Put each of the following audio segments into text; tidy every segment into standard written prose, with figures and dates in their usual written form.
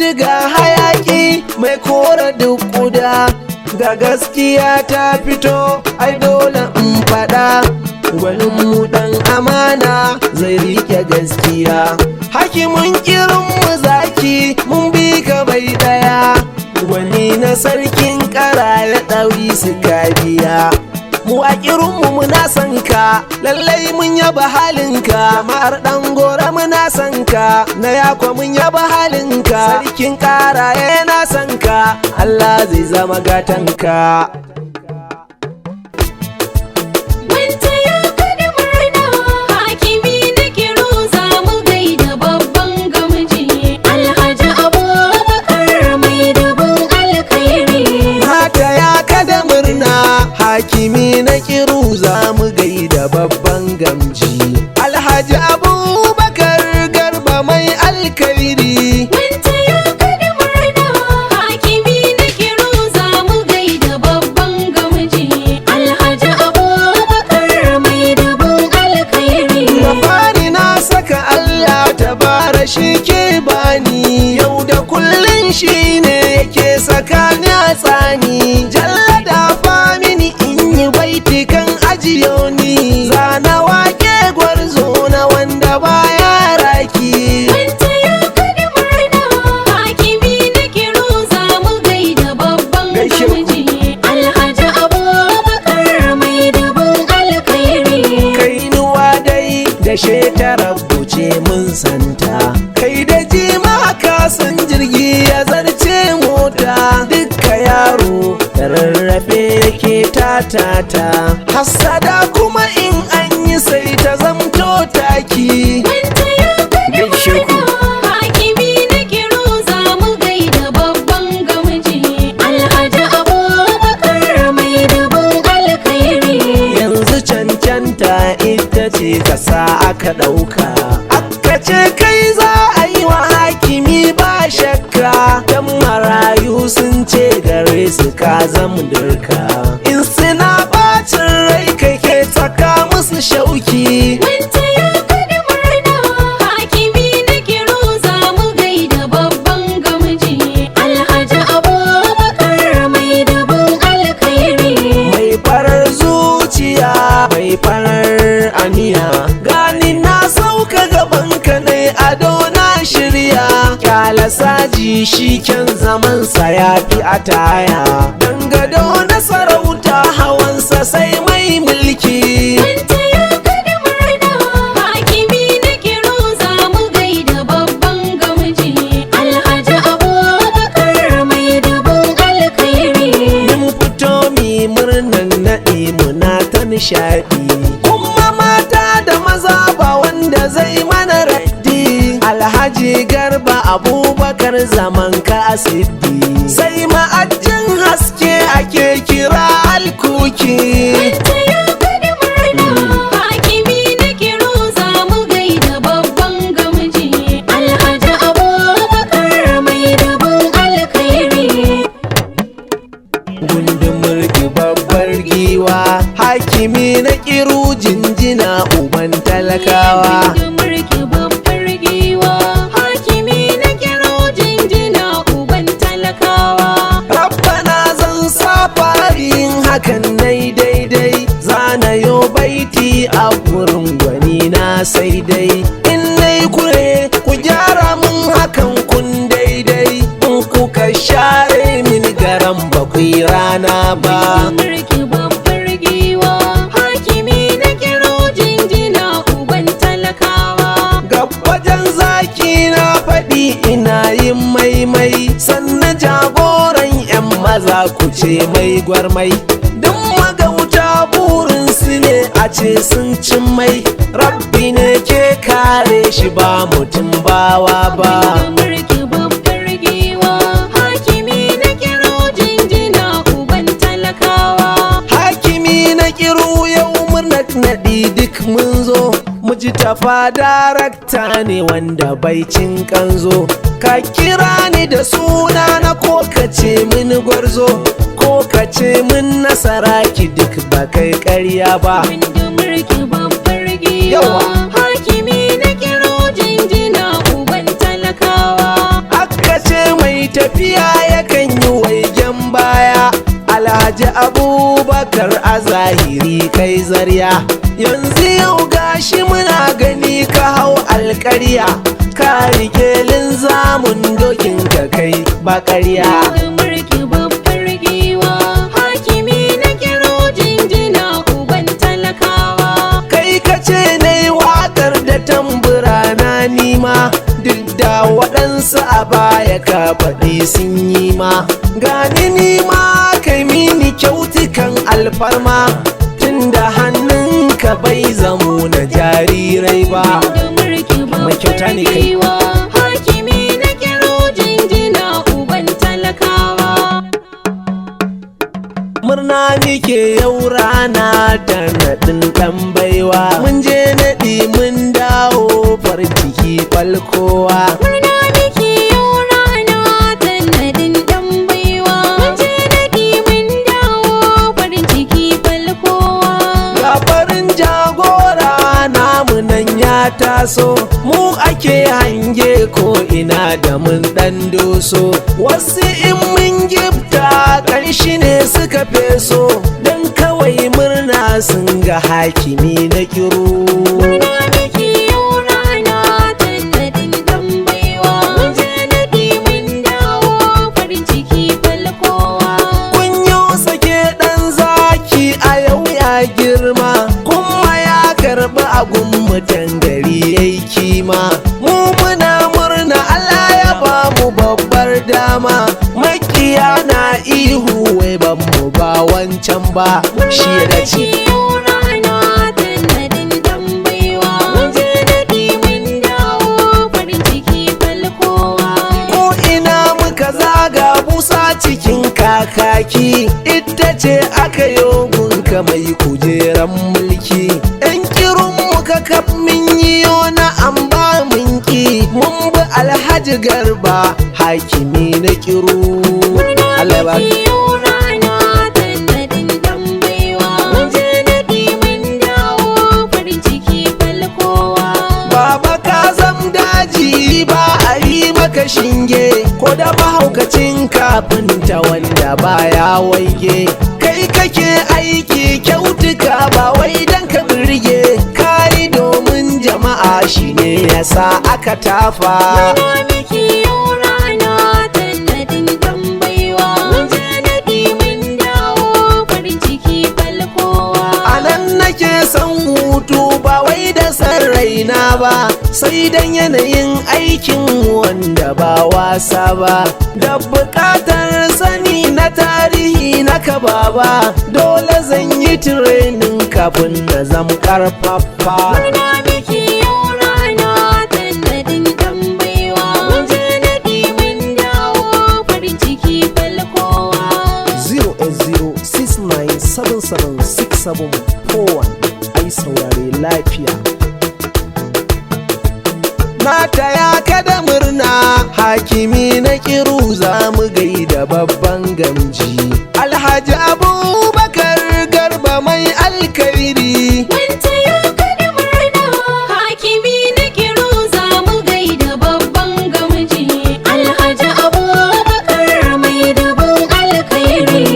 bindiga hayaki mai kora duk kuda, ga gaskiya ta fito ai dole in fada, gwanin mu dan amana zai rike gaskiya. Hakimin kirin mu zaki mun bi ka bai daya, gwani na sarkin kara ya ɗauri suka biya. Mu a kirinmu muna son ka, lallai mun yaba halinka, jama'ar ɗan gora muna son ka, na yakwa mun yaba halinka, sarkin kara yana son ka, Allah zai zama gatanka. Hakimi na kiru za mu gaida babban gamji, Alhaji Abubakar Garba mai alkairi. Wanta ya kada murna, hakimi na kiru za mu gaida babban gamji, Alhaji Abubakar mai dubin alkairi. Da fari na saka Allah tabara shi ke bani, yau da kullun shi ne yake sakani a tsani. Jalla da famini baiti kan ajiyo ni, zana wake gwarzo na wanda baya raki. Wanta ya kada murna, hakimi na kiru za mu gaida babban gamji, Alhaji Abubakar mai dubin alkairi. Kainuwa dai da shekara buce mun santa, kai da jima ka san jirgi ya zarce mota, dukka yaro da rarrafe yake tatata, hassada kuma in an yi sai ta zamto taki. Wanta ya kada murna, hakimi na kiru za mu gaida babban gamji, Alhaji Abubakar mai dubin alkairi. Yanzu cancanta ita ce kasa aka ɗauka, aka ce kai za a yi wa hakimi ba shakka, dan marayu sun ce gare su ka zama dirka, in suna bacin rai kake taka musu shauki. Wanta ya kada murna, hakimi na kiru za mu gaida babban gamji, Alhaji Abubakar mai dubin alkairi. Mai farar zuciya mai farar aniya, gani na sauka gaban ka ne ado na shirya, kyala saji shi kyan zamansa ya fi ataya, dangado na sarauta hawansa sai mai mulki. Wanta ya kada murna, hakimi na kiru za mu gaida babban gamji, Alhaji Abubakar mai dubin alkairi. Mun fito mi murnan naɗi muna ta nishaɗi, kuma mata da maza ba wanda zai mana raddi. Alhaji Garba Abubakar zaman ka asiddi, sai ma'ajin haske ake kira alkuki. Wanta ya kada murna, hakimi na kiru za mu gaida babban gamji, Alhaji Abubakar mai dubin alkairi. Gundumar babbar giwa, hakimi na kiru jinjina uban talakawa. Gundumar babbar giwa, hakimi na kiru jinjina uban talakawa. Rabbana zan sa farin hakan nai daidai, zanayo baiti a gurin gwani na sai dai, in nai kure ku gyara mun hakan kun daidai, in kuka share min garan bakwai rana ba. Mulki babbar giwa, hakimi na kiru jinjina uban talakawa. Gabbajan zaki na faɗi ina yin maimai, sannan jagoran 'yan maza ku ce mai gwarmai, duk magauta burin su ne a ce sun cin mai, rabbi ne ke kare shi ba mutum bawa ba. Mulki babbar giwa, hakimi na kiru jinjina uban talakawa. Hakimi na kiru yau murnar naɗi duk mun zo, muji tafa darakta ne wanda bai cin kanzo, ka kira ni da suna na ko ka ce mini gwarzo, ko ka ce min nasara ki duk ba kai ƙarya ba. Gundumar babbar giwa, Yawa. hakimi na kiru jinjina uban talakawa. Aka ce tafiya yakan yi waigen baya. Alhaji Abubakar a zahiri kai zarya, yanzu yau gashi muna gani ka hau alƙarya, ka rike linzamun dokin ka kai ba ƙarya. mulki babbar giwa, hakimi na kiro jinjina uban talakawa. Kai ka ce na yi waƙar da tambura na nima, duk da waɗansu a baya ka faɗi sun yi ma. Gani nima kai mini kyautukan alfarma, tunda hannunka bai zamo na jarirai ba. Mai kyauta ne kai. Hakimi na kiro jinjina uban talakawa. Murna nike yau rana ta naɗin ɗan baiwa, mun je naɗi mun dawo farin ciki falkowa. Murna nake yau rana ta nadin dan baiwa, mun je naɗi mun dawo farin ciki falkowa. Ga farin jagora namu nan ya taso, mu ake hange ko ina da mun ɗan doso. Wasu in mun gifta ƙanshi ne suka feso, don kawai murna sun ga hakimi na kiro. Murna nake yau rana ta nadin dan baiwa, mun je naɗi mun dawo farin ciki falkowa. Kunyo sake ɗan zaki a yau ya girma, kuma ya karɓi agun mutan gari yayi kima. Mu muna murna Allah ya ba mu babbar dama, makiya na ihu wai ban mu ba wancan ba, shi ya dace. yau rana ta nadin dan baiwa, mun je naɗi mun dawo farin ciki falkowa. Ko ina muka zaga busa cikin kakaki, ita ce aka yogunka mai kujeran mulki. Yan kirun muka kaf min yiyo na an ba mun ki, mun bi Alhaji Garba hakimi na kiru. Allah ya ba Nake yau rana ta nadin dan baiwa, mun je naɗi mun dawo farin ciki falkowa. Baba ka zam daji ba a yi maka shinge, ko da mahaukacin kafinta wanda baya waige. Kai kake aiki kyautuka ba wai dan ka birge, kai domin jama'a shine yasa aka tafa. Murna nake yau rana ta nadin dan baiwa, mun je naɗi mun dawo farin ciki falkowa. A nan nake son hutu ba wai da san raina ba, sai dan yanayin aikin wanda ba wasa ba, da buƙatar sani na tarihi na kababa, dole zan yi tirenin kafin na zam karfafa. Murna nake yau rana ta nadin dan baiwa, mun je naɗi mun dawo farin ciki falkowa. 08069776741 ai saurare lafiya. Na taya ka da murna hakimi na kiru, za mu gaida babban gamji Alhaji Abubakar Garba mai alkairi. Mun taya ka da murna, hakimi na kiro, za mu gaida babban gamji. Alhaji Abubakar mai dubin alkhairi.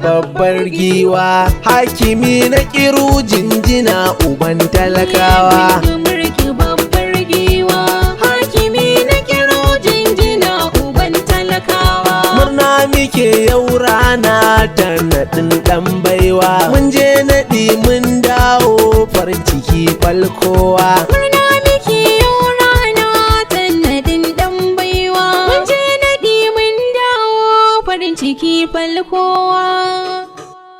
Babbar giwa hakimi na kiru, jinjina uban talakawa. Mulki babbar giwa, hakimi na kiro, jinjina uban talakawa. Murna muke yau rana ta naɗin ɗan baiwa, mun je naɗi mun dawo farin ciki falkowa. Murna muke yau rana ta nadin dan baiwa, mun je naɗi mun dawo farin ciki falkowa.